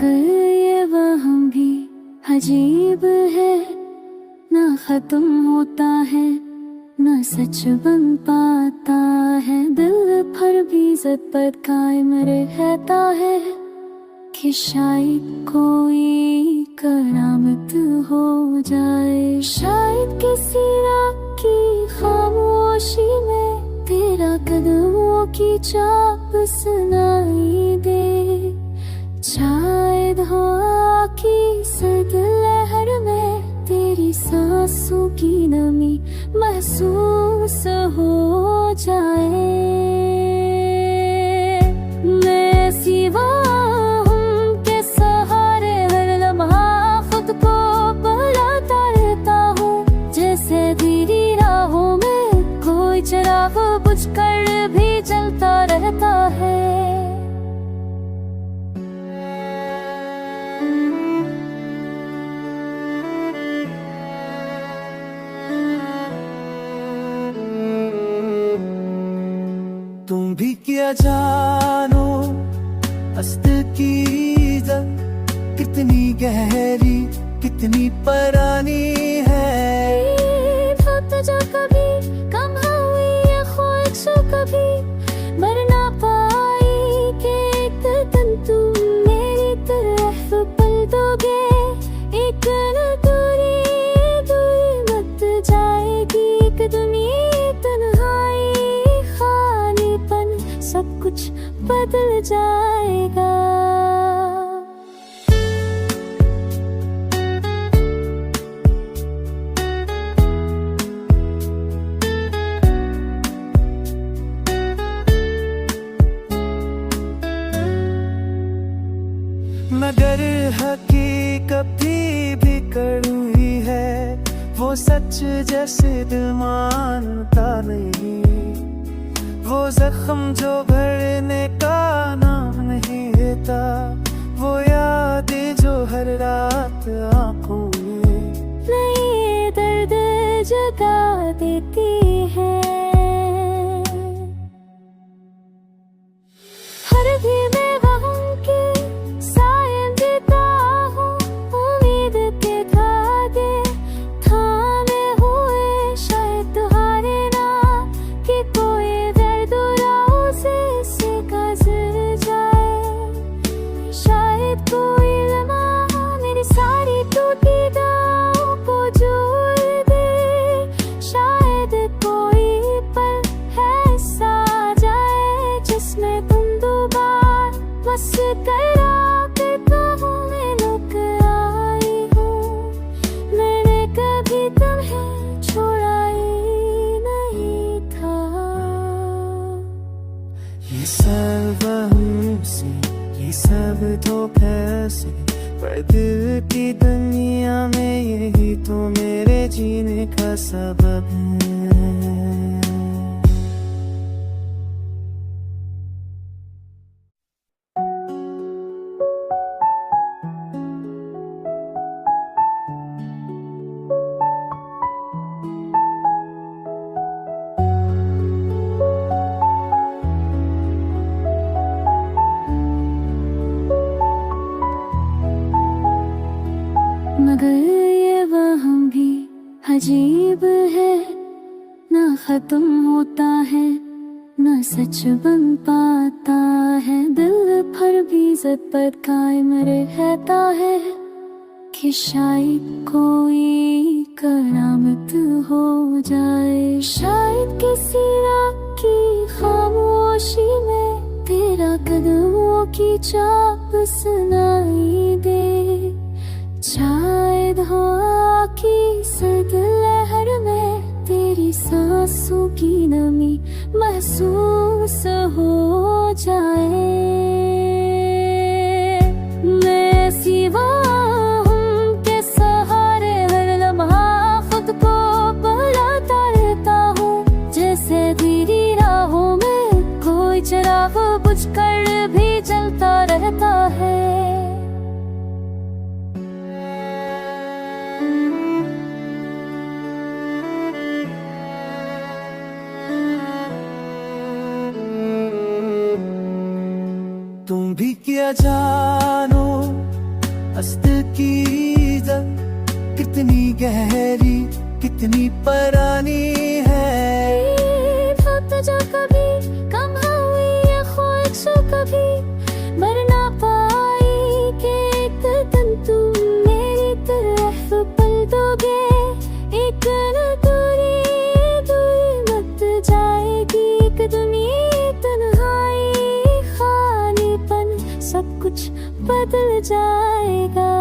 मगर ये वहम भी अजीब है, ना खत्म होता है ना सच बन पाता है। दिल पर भी इज्जत पर कायम रहता है कि शायद कोई करामत हो जाए। शायद किसी रात की खामोशी में तेरा कदमों की चाप सुनाई दे। शायद हवा की सर्द लहर में तेरी सांसों की नमी महसूस हो जाए। मैं सिवा हूँ के सहारे हर लम्हा खुद को बुलाता रहता हूँ। जैसे धीरी राहों में कोई चिराग बुझकर भी जलता रहता है। तुम भी क्या जानो अस्त की इज्जत कितनी गहरी कितनी परानी है। होता जा कभी कम हुई ये ख्वाहिश कभी मर ना पाई कि एक दिन तुम मेरी तरफ पल दोगे। एक न दूरी दूरी मत जाएगी एक दुनिया तन्हाई खालीपन सब कुछ बदल जाएगा। मगर हकीकत भी कड़वी है, वो सच जैसे दिल मानता नहीं। वो जख्म जो भरने का नाम नहीं लेता, वो यादें जो हर रात आंखों में नई दर्द जगा देती है। हर भी मैं वहाँ के साए देता हूँ, उम्मीद के धागे थामे हुए शायद हारे ना कि कोई दर्द से गुजर जाए। शायद कोई लम्हा मेरी सारी टूटी दांव को जोड़ दे। शायद कोई पल ऐसा आ जाए जिसमें तुम दोबारा बस करा करता हूँ। मैं लुक आई हूँ, मैंने कभी तुम्हें छोड़ा ही नहीं था। ये सब हमसे ये सब धोखे से, पर दिल की दुनिया में यही तो मेरे जीने का सबब है। मगर ये वहम भी अजीब है, ना खत्म होता है ना सच बन पाता है। दिल पर भी इज्जत पर कायम रहता है कि शायद कोई करामत हो जाए। शायद किसी रात की खामोशी में तेरा कदमों की चाप सुनाई दे। शायद हवा की सर्द लहर में तेरी सांसों की नमी महसूस हो जाए। मैं सिवा हूँ के सहारे हर लम्हा खुद को बुलाता रहता हूँ। जैसे धीरी राहों में कोई चिराग बुझकर भी जलता रहता है। तुम भी क्या जानो अस्त की जंग कितनी गहरी कितनी परानी है। वक्त जो कभी कम हुई ये ख्वाहिशों कभी मर ना पाई कि एक दिन तुम मेरी तरफ पल दोगे। एक न दूरी दूर मत जाएगी एक दुनिया तन्हाई खालीपन सब कुछ बदल जाएगा।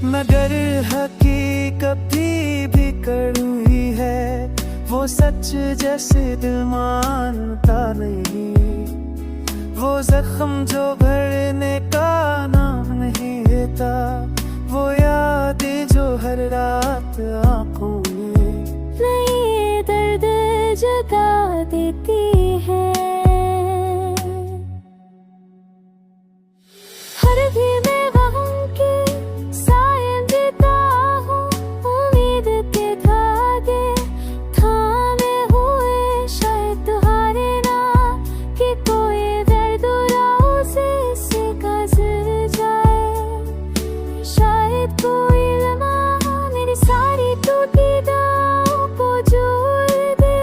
मगर हकीकत भी कड़वी है, वो सच जैसे दिल मानता नहीं। वो जख्म जो भरने का नाम नहीं लेता, वो यादें जो हर रात आंखों में नई दर्द जगा देती है। हर भी मैं वहाँ के साए देता हूँ, उम्मीद के धागे थामे हुए शायद तुम्हारे ना कि कोई दर्द रोज़े से गुजर जाए। शायद कोई लम्हा मेरी सारी टूटी दांव को जोड़ दे।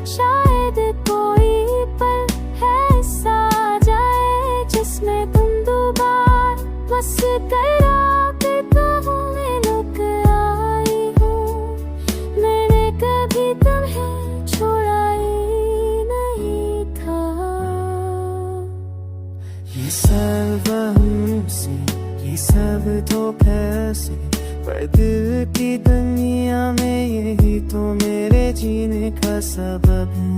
शायद कोई पल ऐसा आ जाए जिसमें तुम दोबारा बस करा करता हूँ। मैं लुक आई हूँ, मैंने कभी तुम्हें छोड़ा ही नहीं था। ये सब वहम से ये सब धोखे से, पर दिल की दुनिया में यही तो मेरे जीने का सबब है।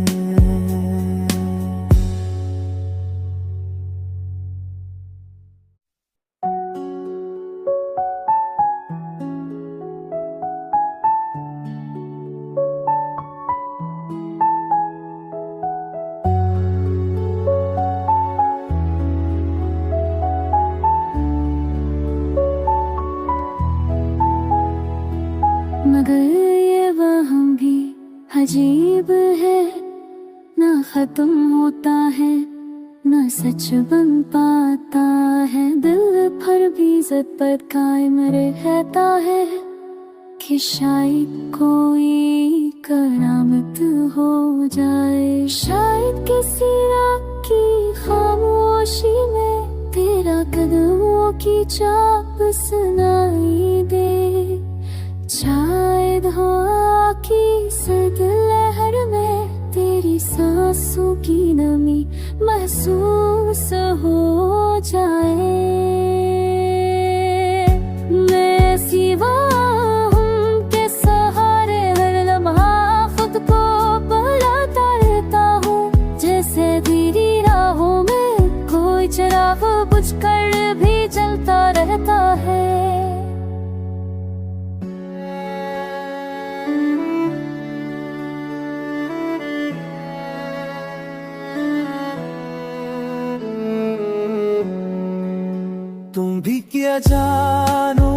मगर ये वहम भी अजीब है, ना खत्म होता है ना सच बन पाता है। दिल पर भी इज्जत पर कायम रहता है कि शायद कोई करामत हो जाए। शायद किसी रात की खामोशी में तेरा कदमों की चाप सुनाई दे। शायद हवा की सर्द लहर में तेरी सांसों की नमी महसूस हो जाए। मैं ऐसी हूँ के सहारे हर लम्हा खुद को बुलाता रहता हूँ। जैसे धीरी राहों में कोई चिराग बुझ कर भी जलता रहता है। तुम भी क्या जानो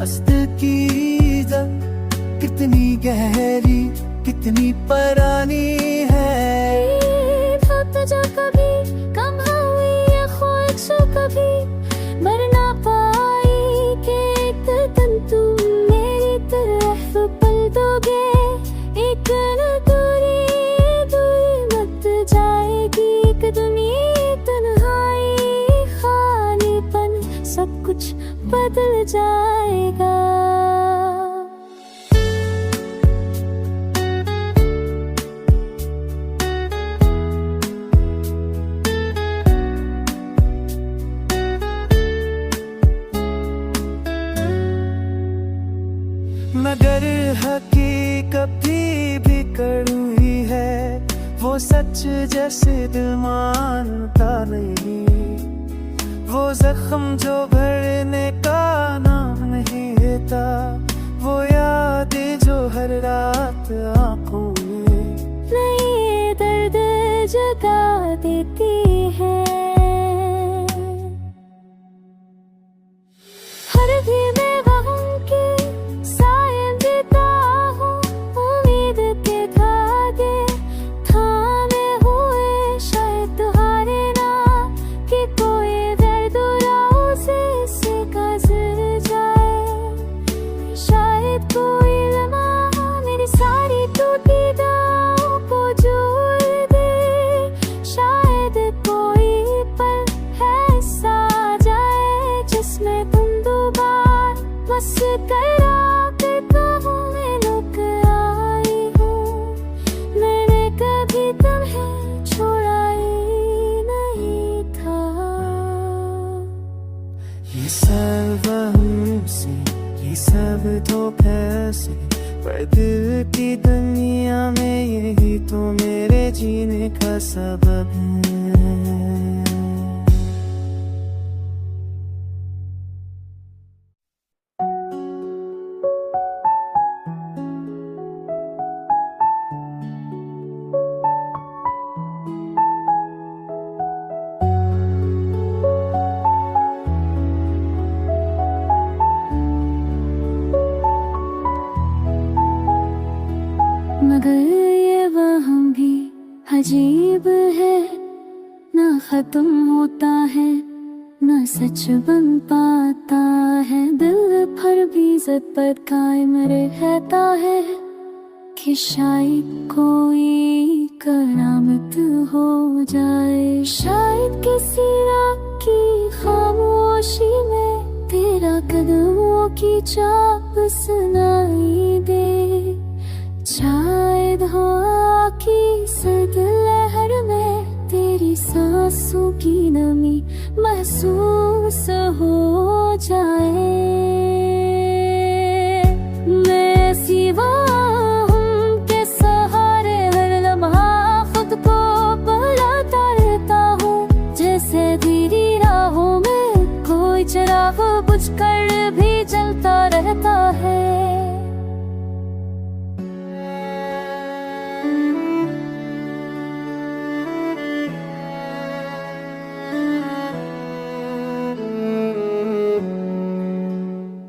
अस्त की जंग कितनी गहरी कितनी परानी है। वक्त जो कभी कम हुई ये ख्वाहिशों कभी मर ना पाई कि एक दिन तुम मेरी तरफ पल दोगे। एक न दूरी दूर मत जाएगी एक दुनिया तन्हाई खालीपन सब कुछ बदल जाएगा। मगर हकीकत भी कड़वी है, वो सच जैसे दिल मानता नहीं। वो जख्म जो भरने का नाम नहीं लेता, वो यादें जो हर रात आंखों में नई दर्द जगा देती है। जीने का सबब है। मगर ये वहम भी अजीब है, ना खत्म होता है ना सच बन पाता है। दिल पर भी इज्जत पर कायम रहता है कि शायद कोई करामत हो जाए। शायद किसी रात की खामोशी में तेरा कदमों की चाप सुनाई दे। शायद हवा की सर्द लहर में तेरी सांसों की नमी महसूस हो जाए। मैं सिवा हूँ के सहारे हर लम्हा खुद को बुलाता रहता हूँ। जैसे धीरी राहों में कोई चिराग बुझकर भी जलता रहता है।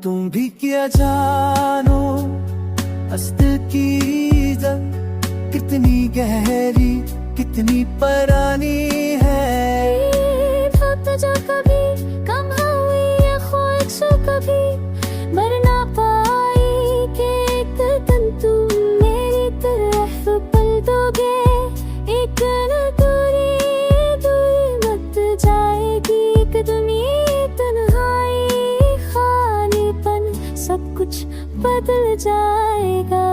तुम भी क्या जानो हस्त की जंग कितनी गहरी कितनी परानी है। थक जा कभी कम हुई ये ख्वाहिश कभी मर ना पाई कि एक दिन तुम मेरी तरफ पल दोगे। एक न दूरी दूर मत जाएगी एक दुनिया तन्हाई खालीपन सब कुछ बदल जाएगा।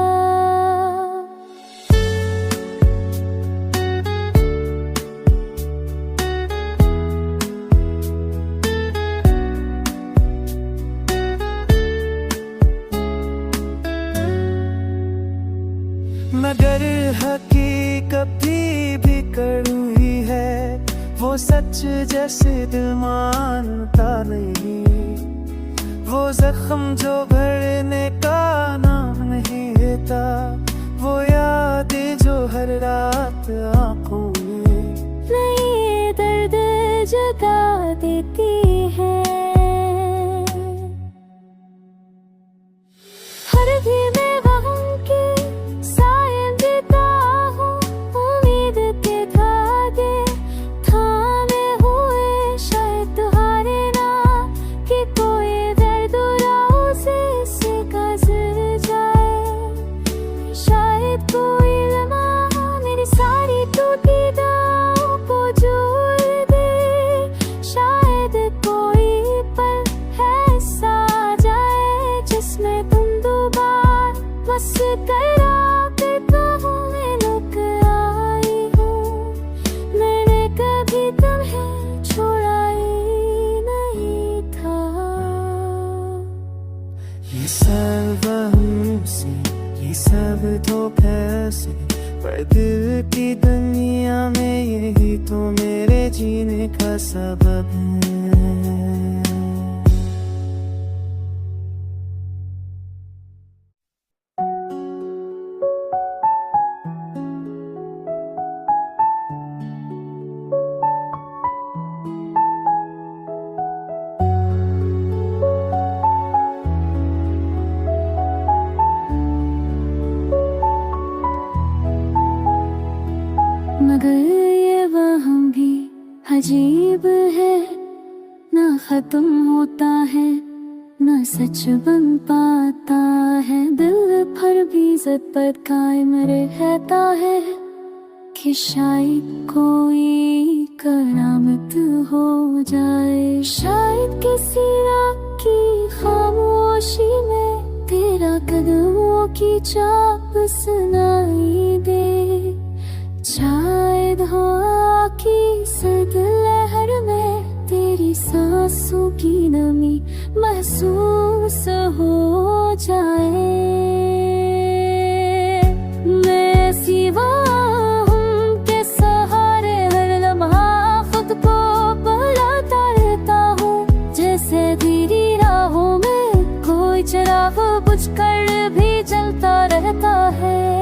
मगर हकीकत भी कड़वी है, वो सच जैसे दिल मानता नहीं। वो जख्म जो भरने का नाम नहीं लेता, वो यादें जो हर रात आंखों में नई दर्द जगा देती है। हर भी मैं वहाँ के साए देता हूँ, उम्मीद के धागे थामे हुए शायद तुम्हारे ना कि कोई दर्द रोज़े से गुजर जाए। शायद कोई लम्हा मेरी सारी टूटी दावों को जोड़ दे। शायद कोई पल ऐसा आ जाए जिसमें तुम दोबारा बस करा करता हूँ। मैं लुक आई हूँ, मैंने कभी तुम्हें छोड़ा ही नहीं था। ये सब वहम से ये सब धोखे से, पर दिल की दुनिया में यही तो मेरे जीने का सबब है। मगर ये वहम भी अजीब है, ना खत्म होता है ना सच बन पाता है। दिल पर भी इज्जत पर कायम रहता है कि शायद कोई करामत हो जाए। शायद किसी रात की खामोशी में तेरा कदमों की चाप सुनाई दे। शायद हवा की सर्द लहर में तेरी सांसों की नमी महसूस हो जाए। मैं सिवा हूँ के जाव बुझकर भी जलता रहता है।